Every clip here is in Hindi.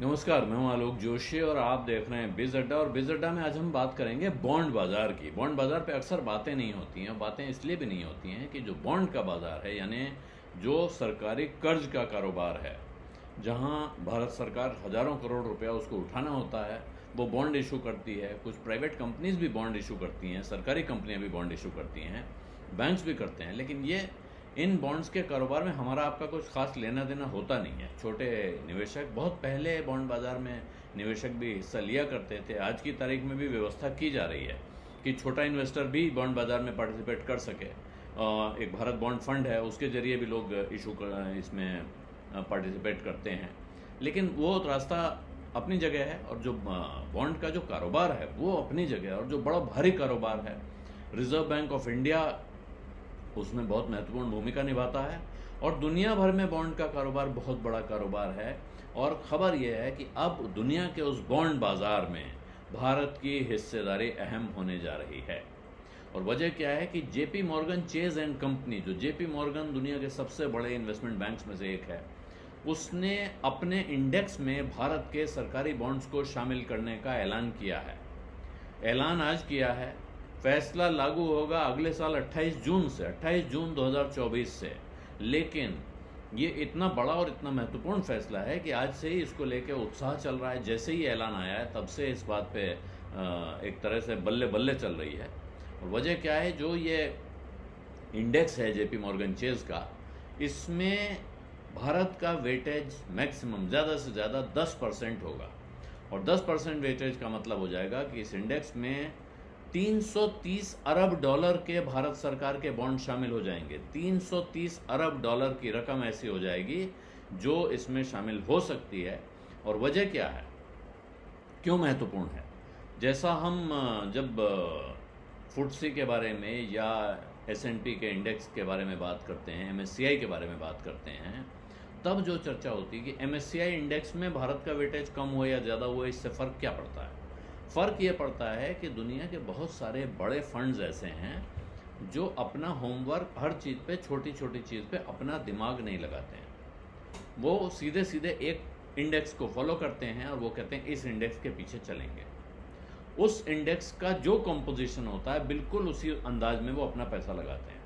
नमस्कार, मैं हूं आलोक जोशी और आप देख रहे हैं बिज अड्डा। और बिज अड्डा में आज हम बात करेंगे बॉन्ड बाजार की। बॉन्ड बाजार पे अक्सर बातें नहीं होती हैं। बातें इसलिए भी नहीं होती हैं कि जो बॉन्ड का बाजार है, यानी जो सरकारी कर्ज का कारोबार है, जहां भारत सरकार हजारों करोड़ रुपया उसको उठाना होता है, वो बॉन्ड इशू करती है। कुछ प्राइवेट कंपनीज भी बॉन्ड इशू करती हैं, सरकारी कंपनियां भी बॉन्ड इशू करती हैं, बैंक्स भी करते हैं। लेकिन ये इन बॉन्ड्स के कारोबार में हमारा आपका कुछ खास लेना देना होता नहीं है। छोटे निवेशक बहुत पहले बॉन्ड बाजार में निवेशक भी हिस्सा लिया करते थे। आज की तारीख में भी व्यवस्था की जा रही है कि छोटा इन्वेस्टर भी बॉन्ड बाजार में पार्टिसिपेट कर सके। एक भारत बॉन्ड फंड है, उसके जरिए भी लोग इसमें पार्टिसिपेट करते हैं। लेकिन वो रास्ता अपनी जगह है, और जो बॉन्ड का जो कारोबार है वो अपनी जगह है, और जो बड़ा भारी कारोबार है, रिजर्व बैंक ऑफ इंडिया उसमें बहुत महत्वपूर्ण भूमिका निभाता है। और दुनिया भर में बॉन्ड का कारोबार बहुत बड़ा कारोबार है। और खबर यह है कि अब दुनिया के उस बॉन्ड बाजार में भारत की हिस्सेदारी अहम होने जा रही है। और वजह क्या है कि JP Morgan chase and company, जो जेपी मॉर्गन दुनिया के सबसे बड़े इन्वेस्टमेंट बैंक्स में से एक है, उसने अपने इंडेक्स में भारत के सरकारी बॉन्ड्स को शामिल करने का ऐलान किया है। ऐलान आज किया है, फैसला लागू होगा अगले साल 28 जून से, 28 जून 2024 से। लेकिन ये इतना बड़ा और इतना महत्वपूर्ण फैसला है कि आज से ही इसको लेकर उत्साह चल रहा है। जैसे ही ऐलान आया है तब से इस बात पे एक तरह से बल्ले बल्ले चल रही है। और वजह क्या है, जो ये इंडेक्स है जेपी मॉर्गन चेज का, इसमें भारत का वेटेज मैक्सिमम ज़्यादा से ज़्यादा 10% होगा। और 10% वेटेज का मतलब हो जाएगा कि इस इंडेक्स में 330 अरब डॉलर के भारत सरकार के बॉन्ड शामिल हो जाएंगे। 330 अरब डॉलर की रकम ऐसी हो जाएगी जो इसमें शामिल हो सकती है। और वजह क्या है, क्यों महत्वपूर्ण है? जैसा हम जब फुटसी के बारे में या S&P के इंडेक्स के बारे में बात करते हैं, MSCI के बारे में बात करते हैं, तब जो चर्चा होती है कि MSCI इंडेक्स में भारत का वेटेज कम हुआ या ज़्यादा हुआ, इससे फ़र्क क्या पड़ता है? फ़र्क ये पड़ता है कि दुनिया के बहुत सारे बड़े फंड्स ऐसे हैं जो अपना होमवर्क हर चीज़ पे, छोटी छोटी चीज़ पे अपना दिमाग नहीं लगाते हैं। वो सीधे सीधे एक इंडेक्स को फॉलो करते हैं और वो कहते हैं इस इंडेक्स के पीछे चलेंगे। उस इंडेक्स का जो कंपोजिशन होता है बिल्कुल उसी अंदाज में वो अपना पैसा लगाते हैं।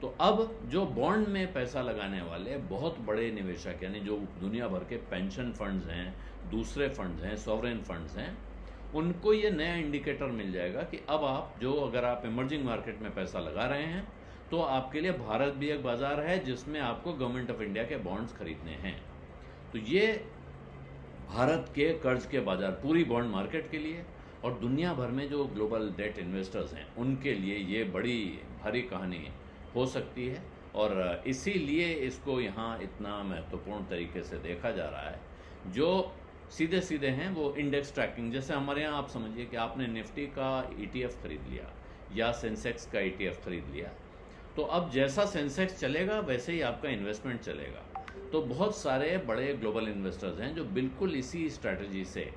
तो अब जो बॉन्ड में पैसा लगाने वाले बहुत बड़े निवेशक, यानी जो दुनिया भर के पेंशन फंड्स हैं, दूसरे फंड्स हैं, सॉवरेन फंड्स हैं, उनको ये नया इंडिकेटर मिल जाएगा कि अब अगर आप इमर्जिंग मार्केट में पैसा लगा रहे हैं तो आपके लिए भारत भी एक बाजार है जिसमें आपको गवर्नमेंट ऑफ इंडिया के बॉन्ड्स खरीदने हैं। तो ये भारत के कर्ज के बाजार, पूरी बॉन्ड मार्केट के लिए और दुनिया भर में जो ग्लोबल डेट इन्वेस्टर्स हैं उनके लिए ये बड़ी भारी कहानी हो सकती है। और इसीलिए इसको यहाँ इतना महत्वपूर्ण तरीके से देखा जा रहा है। जो सीधे सीधे हैं वो इंडेक्स ट्रैकिंग, जैसे हमारे यहाँ आप समझिए कि आपने निफ्टी का ETF खरीद लिया या सेंसेक्स का ETF खरीद लिया, तो अब जैसा सेंसेक्स चलेगा वैसे ही आपका इन्वेस्टमेंट चलेगा। तो बहुत सारे बड़े ग्लोबल इन्वेस्टर्स हैं जो बिल्कुल इसी स्ट्रैटेजी से,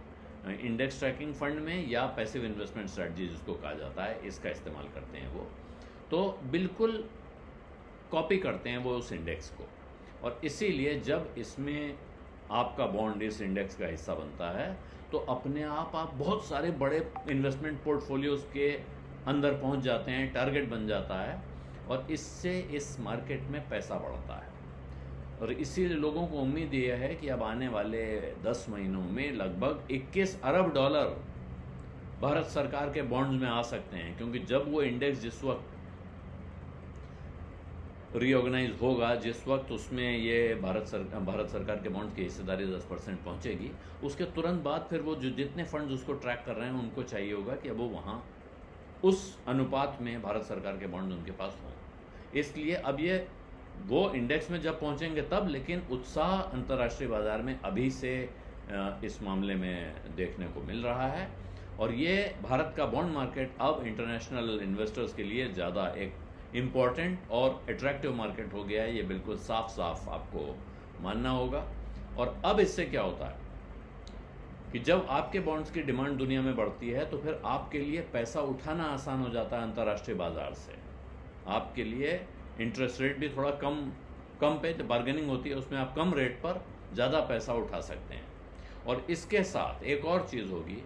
इंडेक्स ट्रैकिंग फंड में या पैसिव इन्वेस्टमेंट स्ट्रैटेजी जिसको कहा जाता है, इसका इस्तेमाल करते हैं। वो तो बिल्कुल कॉपी करते हैं वो उस इंडेक्स को। और इसीलिए जब इसमें आपका बॉन्ड इस इंडेक्स का हिस्सा बनता है तो अपने आप बहुत सारे बड़े इन्वेस्टमेंट पोर्टफोलियोज के अंदर पहुंच जाते हैं, टारगेट बन जाता है, और इससे इस मार्केट में पैसा बढ़ता है। और इसीलिए लोगों को उम्मीद ये है कि अब आने वाले 10 महीनों में लगभग 21 अरब डॉलर भारत सरकार के बॉन्ड्स में आ सकते हैं। क्योंकि जब वो इंडेक्स जिस वक्त रीऑर्गेनाइज होगा, जिस वक्त उसमें ये भारत सरकार के बॉन्ड की हिस्सेदारी 10% पहुंचेगी, उसके तुरंत बाद फिर वो जो जितने फंड्स उसको ट्रैक कर रहे हैं उनको चाहिए होगा कि अब वो वहाँ उस अनुपात में भारत सरकार के बॉन्ड उनके पास हों। इसलिए अब ये वो इंडेक्स में जब पहुंचेंगे तब, लेकिन उत्साह अंतर्राष्ट्रीय बाजार में अभी से इस मामले में देखने को मिल रहा है। और ये भारत का बॉन्ड मार्केट अब इंटरनेशनल इन्वेस्टर्स के लिए ज़्यादा एक इम्पॉर्टेंट और अट्रैक्टिव मार्केट हो गया है। ये बिल्कुल साफ साफ आपको मानना होगा। और अब इससे क्या होता है कि जब आपके बॉन्ड्स की डिमांड दुनिया में बढ़ती है तो फिर आपके लिए पैसा उठाना आसान हो जाता है अंतर्राष्ट्रीय बाजार से। आपके लिए इंटरेस्ट रेट भी थोड़ा कम पे बार्गेनिंग होती है, उसमें आप कम रेट पर ज़्यादा पैसा उठा सकते हैं। और इसके साथ एक और चीज़ होगी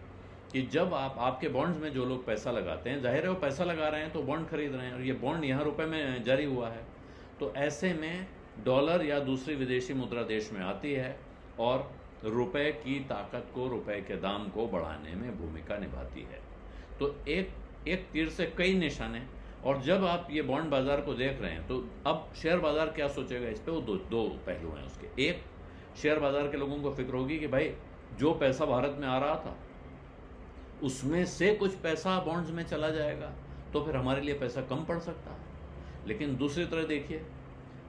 कि जब आपके बॉन्ड्स में जो लोग पैसा लगाते हैं, जाहिर है वो पैसा लगा रहे हैं तो बॉन्ड खरीद रहे हैं, और ये बॉन्ड यहाँ रुपए में जारी हुआ है, तो ऐसे में डॉलर या दूसरी विदेशी मुद्रा देश में आती है और रुपए की ताकत को, रुपए के दाम को बढ़ाने में भूमिका निभाती है। तो एक तीर से कई निशाने। और जब आप ये बॉन्ड बाजार को देख रहे हैं तो अब शेयर बाजार क्या सोचेगा इस पे, वो दो पहलू हैं उसके। एक, शेयर बाजार के लोगों को फिक्र होगी कि भाई जो पैसा भारत में आ रहा था उसमें से कुछ पैसा बॉन्ड्स में चला जाएगा तो फिर हमारे लिए पैसा कम पड़ सकता है। लेकिन दूसरी तरह देखिए,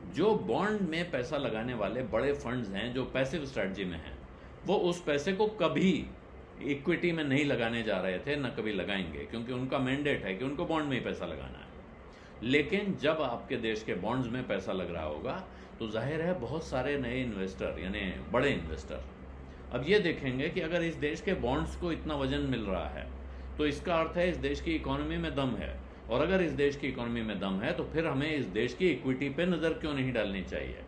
जो बॉन्ड में पैसा लगाने वाले बड़े फंड्स हैं जो पैसिव स्ट्रैटेजी में हैं, वो उस पैसे को कभी इक्विटी में नहीं लगाने जा रहे थे, न कभी लगाएंगे, क्योंकि उनका मैंडेट है कि उनको बॉन्ड में ही पैसा लगाना है। लेकिन जब आपके देश के बॉन्ड्स में पैसा लग रहा होगा तो जाहिर है बहुत सारे नए इन्वेस्टर, यानी बड़े इन्वेस्टर, अब ये देखेंगे कि अगर इस देश के बॉन्ड्स को इतना वजन मिल रहा है तो इसका अर्थ है इस देश की इकोनॉमी में दम है, और अगर इस देश की इकोनॉमी में दम है तो फिर हमें इस देश की इक्विटी पे नज़र क्यों नहीं डालनी चाहिए।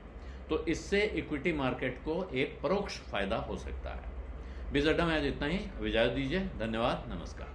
तो इससे इक्विटी मार्केट को एक परोक्ष फायदा हो सकता है। बिज़ अड्डा में आज इतना ही। इजाज़त दीजिए। धन्यवाद। नमस्कार।